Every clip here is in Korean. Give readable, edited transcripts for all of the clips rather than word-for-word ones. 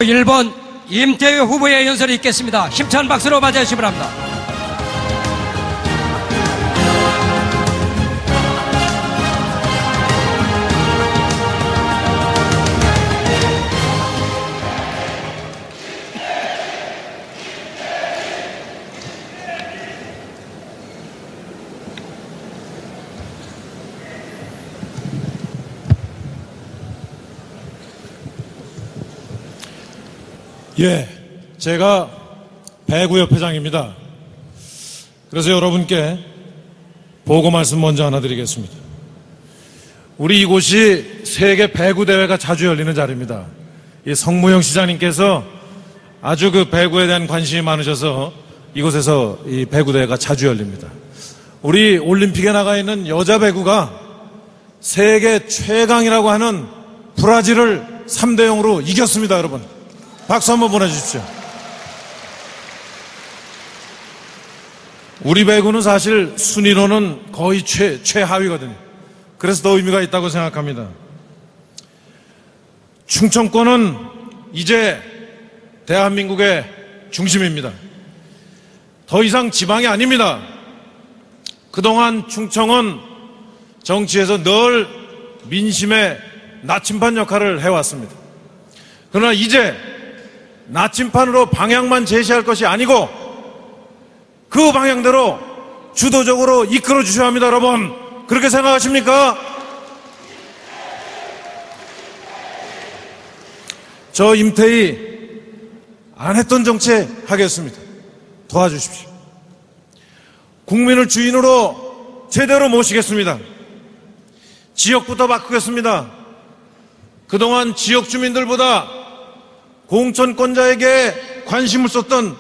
1번 임태희 후보의 연설이 있겠습니다. 힘찬 박수로 맞이하시기 바랍니다. 예, 제가 배구협회장입니다. 그래서 여러분께 보고 말씀 먼저 하나 드리겠습니다. 우리 이곳이 세계 배구대회가 자주 열리는 자리입니다. 이 성무영 시장님께서 아주 그 배구에 대한 관심이 많으셔서 이곳에서 이 배구대회가 자주 열립니다. 우리 올림픽에 나가 있는 여자 배구가 세계 최강이라고 하는 브라질을 3대 0으로 이겼습니다, 여러분. 박수 한번 보내주십시오. 우리 배구는 사실 순위로는 거의 최하위거든요. 그래서 더 의미가 있다고 생각합니다. 충청권은 이제 대한민국의 중심입니다. 더 이상 지방이 아닙니다. 그동안 충청은 정치에서 늘 민심의 나침반 역할을 해왔습니다. 그러나 이제 나침판으로 방향만 제시할 것이 아니고 그 방향대로 주도적으로 이끌어 주셔야 합니다, 여러분. 그렇게 생각하십니까? 저 임태희 안 했던 정치 하겠습니다. 도와주십시오. 국민을 주인으로 제대로 모시겠습니다. 지역부터 바꾸겠습니다. 그동안 지역 주민들보다 공천권자에게 관심을 쏟던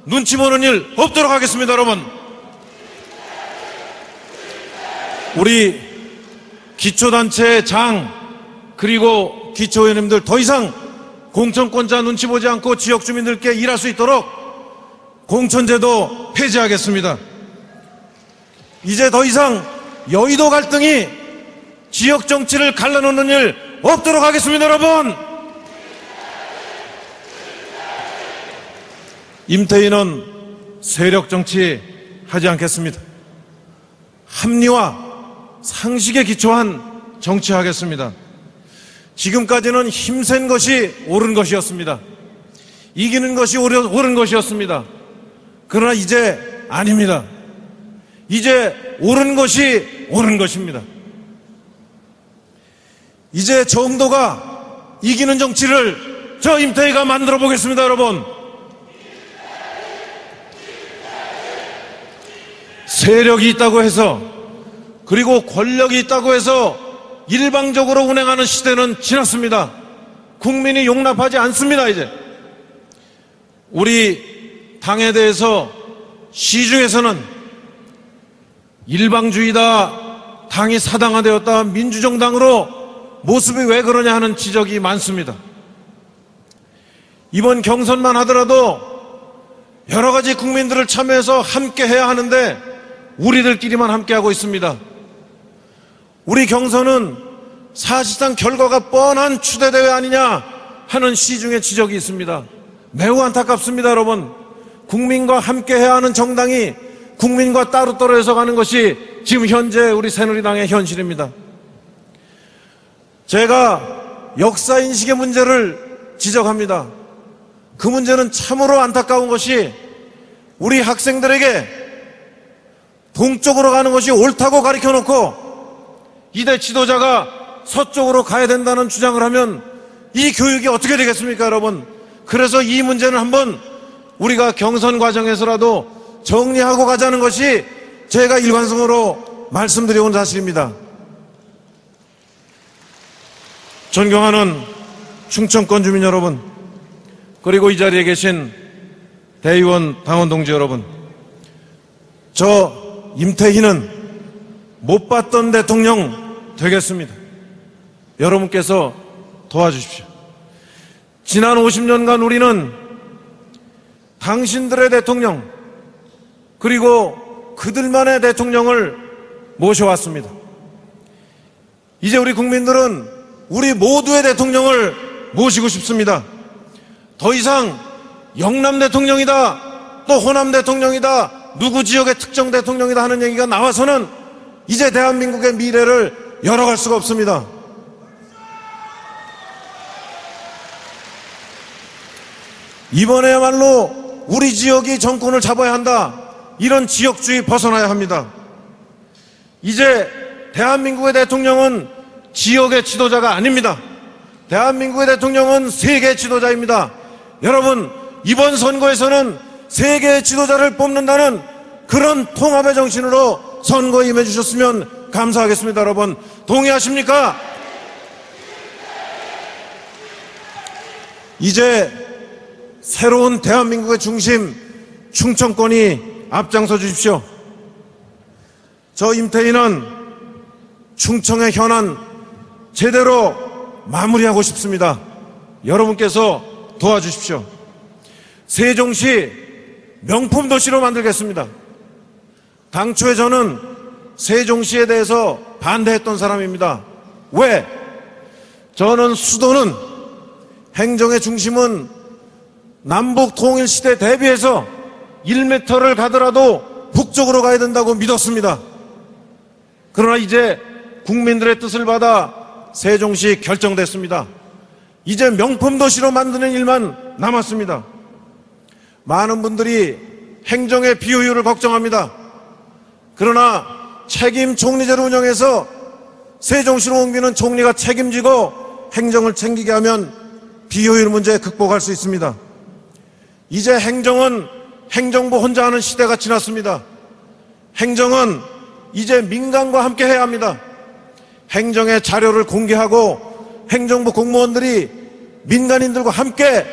눈치 보는 일 없도록 하겠습니다, 여러분. 우리 기초단체 장 그리고 기초의원님들 더 이상 공천권자 눈치 보지 않고 지역 주민들께 일할 수 있도록 공천제도 폐지하겠습니다. 이제 더 이상 여의도 갈등이 지역 정치를 갈라놓는 일 없도록 하겠습니다, 여러분. 임태희는 세력 정치 하지 않겠습니다. 합리와 상식에 기초한 정치하겠습니다. 지금까지는 힘센 것이 옳은 것이었습니다. 이기는 것이 옳은 것이었습니다. 그러나 이제 아닙니다. 이제 옳은 것이 옳은 것입니다. 이제 정도가 이기는 정치를 저 임태희가 만들어 보겠습니다, 여러분. 세력이 있다고 해서 그리고 권력이 있다고 해서 일방적으로 운행하는 시대는 지났습니다. 국민이 용납하지 않습니다, 이제. 우리 당에 대해서 시중에서는 일방주의다, 당이 사당화되었다, 민주정당으로 모습이 왜 그러냐 하는 지적이 많습니다. 이번 경선만 하더라도 여러 가지 국민들을 참여해서 함께 해야 하는데 우리들끼리만 함께하고 있습니다. 우리 경선은 사실상 결과가 뻔한 추대대회 아니냐 하는 시중의 지적이 있습니다. 매우 안타깝습니다, 여러분. 국민과 함께해야 하는 정당이 국민과 따로 떨어져 가는 것이 지금 현재 우리 새누리당의 현실입니다. 제가 역사인식의 문제를 지적합니다. 그 문제는 참으로 안타까운 것이 우리 학생들에게 동쪽으로 가는 것이 옳다고 가르쳐놓고 이대 지도자가 서쪽으로 가야 된다는 주장을 하면 이 교육이 어떻게 되겠습니까, 여러분? 그래서 이 문제는 한번 우리가 경선 과정에서라도 정리하고 가자는 것이 제가 일관성으로 말씀드려온 사실입니다. 존경하는 충청권 주민 여러분, 그리고 이 자리에 계신 대의원 당원 동지 여러분, 저 임태희는 못 봤던 대통령 되겠습니다. 여러분께서 도와주십시오. 지난 50년간 우리는 당신들의 대통령 그리고 그들만의 대통령을 모셔왔습니다. 이제 우리 국민들은 우리 모두의 대통령을 모시고 싶습니다. 더 이상 영남 대통령이다, 또 호남 대통령이다, 누구 지역의 특정 대통령이다 하는 얘기가 나와서는 이제 대한민국의 미래를 열어갈 수가 없습니다. 이번에야말로 우리 지역이 정권을 잡아야 한다, 이런 지역주의 벗어나야 합니다. 이제 대한민국의 대통령은 지역의 지도자가 아닙니다. 대한민국의 대통령은 세계의 지도자입니다. 여러분, 이번 선거에서는 세계의 지도자를 뽑는다는 그런 통합의 정신으로 선거에 임해 주셨으면 감사하겠습니다. 여러분, 동의하십니까? 이제 새로운 대한민국의 중심, 충청권이 앞장서 주십시오. 저 임태희는 충청의 현안 제대로 마무리하고 싶습니다. 여러분께서 도와주십시오. 세종시 명품 도시로 만들겠습니다. 당초에 저는 세종시에 대해서 반대했던 사람입니다. 왜? 저는 수도는, 행정의 중심은 남북 통일 시대 대비해서 1m를 가더라도 북쪽으로 가야 된다고 믿었습니다. 그러나 이제 국민들의 뜻을 받아 세종시 결정됐습니다. 이제 명품 도시로 만드는 일만 남았습니다. 많은 분들이 행정의 비효율을 걱정합니다. 그러나 책임 총리제로 운영해서 세종시로 옮기는 총리가 책임지고 행정을 챙기게 하면 비효율 문제 극복할 수 있습니다. 이제 행정은 행정부 혼자 하는 시대가 지났습니다. 행정은 이제 민간과 함께 해야 합니다. 행정의 자료를 공개하고 행정부 공무원들이 민간인들과 함께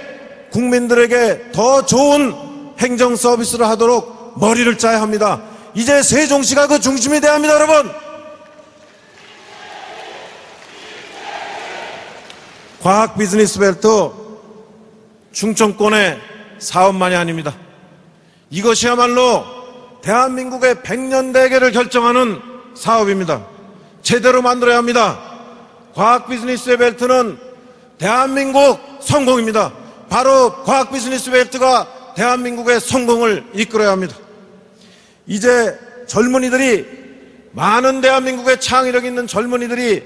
국민들에게 더 좋은 행정 서비스를 하도록 머리를 짜야 합니다. 이제 세종시가 그 중심이 돼야 합니다, 여러분. 과학 비즈니스 벨트 충청권의 사업만이 아닙니다. 이것이야말로 대한민국의 100년 대계를 결정하는 사업입니다. 제대로 만들어야 합니다. 과학 비즈니스 벨트는 대한민국 성공입니다. 바로 과학 비즈니스 벨트가 대한민국의 성공을 이끌어야 합니다. 이제 젊은이들이, 많은 대한민국의 창의력 있는 젊은이들이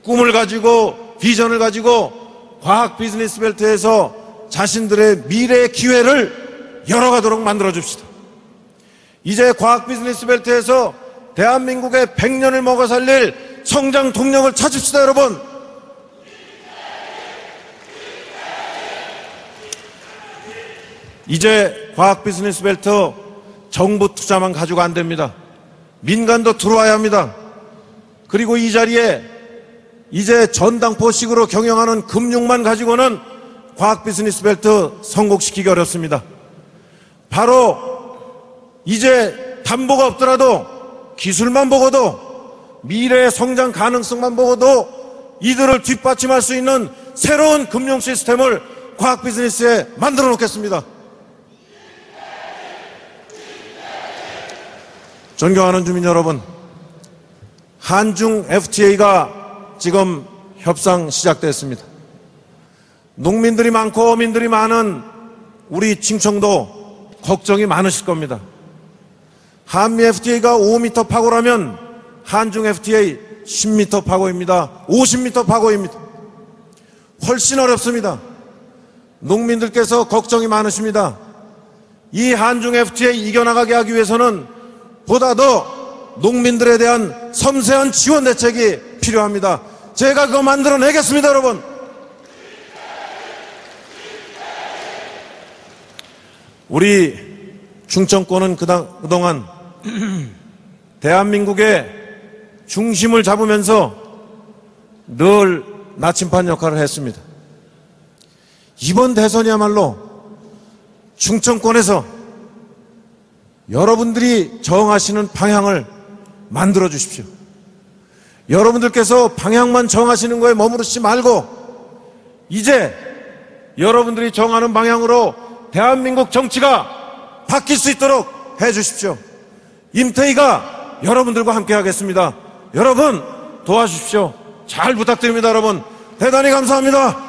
꿈을 가지고 비전을 가지고 과학 비즈니스 벨트에서 자신들의 미래의 기회를 열어가도록 만들어 줍시다. 이제 과학 비즈니스 벨트에서 대한민국의 100년을 먹어 살릴 성장 동력을 찾읍시다, 여러분. 이제 과학 비즈니스 벨트 정부 투자만 가지고 안 됩니다. 민간도 들어와야 합니다. 그리고 이 자리에 이제 전당포식으로 경영하는 금융만 가지고는 과학 비즈니스 벨트 성공시키기 어렵습니다. 바로 이제 담보가 없더라도 기술만 보고도, 미래의 성장 가능성만 보고도 이들을 뒷받침할 수 있는 새로운 금융 시스템을 과학 비즈니스에 만들어 놓겠습니다. 존경하는 주민 여러분, 한중 FTA가 지금 협상 시작됐습니다. 농민들이 많고 어민들이 많은 우리 충청도 걱정이 많으실 겁니다. 한미 FTA가 5m 파고라면 한중 FTA 10m 파고입니다. 50m 파고입니다. 훨씬 어렵습니다. 농민들께서 걱정이 많으십니다. 이 한중 FTA 이겨나가게 하기 위해서는 보다 더 농민들에 대한 섬세한 지원 대책이 필요합니다. 제가 그거 만들어내겠습니다, 여러분. 우리 충청권은 그동안 대한민국의 중심을 잡으면서 늘 나침반 역할을 했습니다. 이번 대선이야말로 충청권에서 여러분들이 정하시는 방향을 만들어 주십시오. 여러분들께서 방향만 정하시는 거에 머무르지 말고 이제 여러분들이 정하는 방향으로 대한민국 정치가 바뀔 수 있도록 해 주십시오. 임태희가 여러분들과 함께 하겠습니다. 여러분 도와주십시오. 잘 부탁드립니다. 여러분 대단히 감사합니다.